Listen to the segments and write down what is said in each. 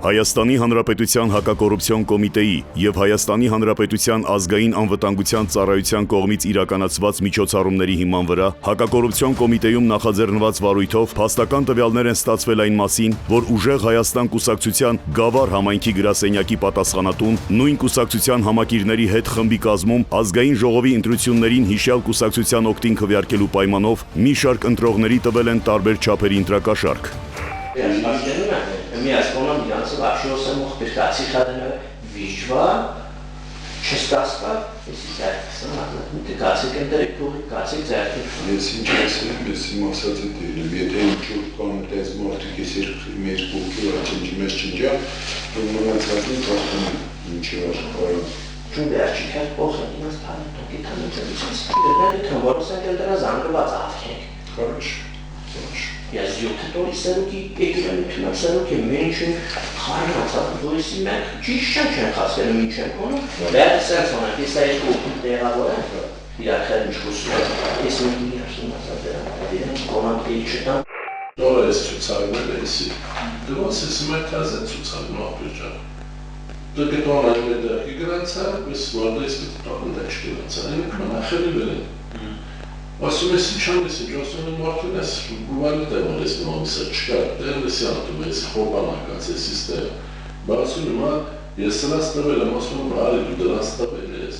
Հայաստանի Հանրապետության հակակոռուպցիոն կոմիտեի և Հայաստանի Հանրապետության ազգային անվտանգության ծառայության կողմից իրականացված միջոցառումների հիման վրա հակակոռուպցիոն կոմիտեում նախաձեռնված վարույթով փաստական տվյալներ են ստացվել այն մասին, որ Ուժեղ Հայաստան կուսակցության Գավառ համայնքի գրասենյակի պատասխանատուն նույն կուսակցության համակիրների հետ խմբի կազմում ազգային ժողովի ընտրություններին հիշյալ կուսակցության օգտին քվեարկելու պայմանով մի շարք ընտրողների տվել են տարբեր չափերի ընտրակաշառք։ Միասնորեն իրանցը վարշիոսը մոխտեր կացի խադենը վիճվա, չստասպա, եսի ձերքսն ատլատմիտ կացի կենտրեք կողի, կացի ձերքեք։ Ես ինչ ասեմ, ես իմ ասացը դերեմ, եթե ինչ-որ կան տես մարդիկ ես մեր կողքի վարչենջի մեզ չնջա, որ մնացածին կաստում ինչի աշխարը։ Ճուն վերջի կերտ պոխեն իմաս պարին տոքի թանությունից իրների թմորոսան կելտերա զանգրված աղքենք։ Խարաշ։ Ես յոթտորի սերուկի եկիրանի կնար սերուկի մենշին խարին ասատը, որ եսի մենք ճիշտ չեն խասկենում ինչ են կոնում, բերը սենց հոնակ, ես այդ կողքին տեղավոր են, իրարքեր ինչ կուսում են, ես մենք միաշին ասատ դերան, կոնանք էի չտան։ Նորը ես ծուցարվել է եսի, դրոց ես մեկ հազ են ծուցարվում աղբերջան։ Դը կետոն այն մեդրակի գրանցա, ես վարդա ես կտապն դեչ գրանցա, են կանախելի վեր են։ Ասում ես ինչան ես ինչ, ասում են մարդուն ես գուվալի դեմոն ես մամիսը չկա, դերն ես յանտում ես խոբանակած ես իստեղ, բա ասում եմ, ես սնաց տվել եմ, ասում եմ, արի դու դրանց տվել ես,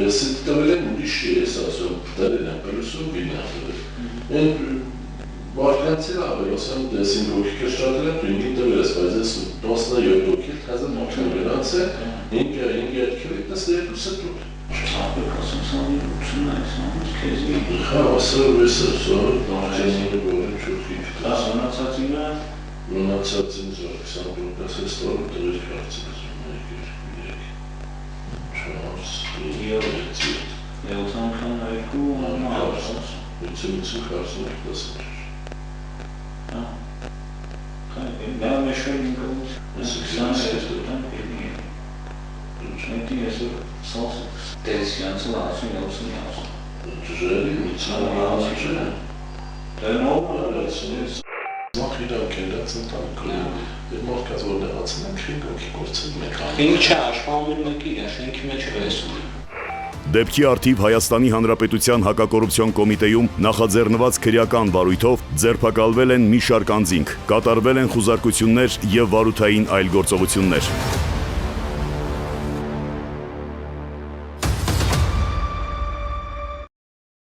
ես տվել եմ ուրիշ ես, ասում, դարել եմ, պելուսում գին եմ տվել, են մարդկանցի լավել, ասում, ես ինք հոգի կշտատել եմ, դու ինքին տվել ես, բայց ես 17 հոգի թազը մարդկան վերանց է, ինքը ետքել եք նս երկուսը դուր։ Չապեք ասում սանի ութուն այս ամուս կեզի։ Խա ասր վեսը սորը դանջենինը գորեն չորքի կտած։ Դա սանացածին է։ Մնացածին զոր 20 ես ստորը դրեր կարծել ես Tensiyansı lazım, yoksun lazım. Güzel, insanlar Դեն ով Մախ իրանք են լացն տանք, մարդկաց որ լացն ենք, հինք ոնքի գործել մեկ ան։ Ինչը աշխարհում մեկի է, շենքի մեջ վեսում։ Դեպքի արդիվ Հայաստանի Հանրապետության հակակոռուպցիոն կոմիտեում նախաձեռնված քրեական վարույթով ձերբակալվել են մի շարք անձինք, կատարվել են խուզարկություններ և վարութային այլ գործողություններ։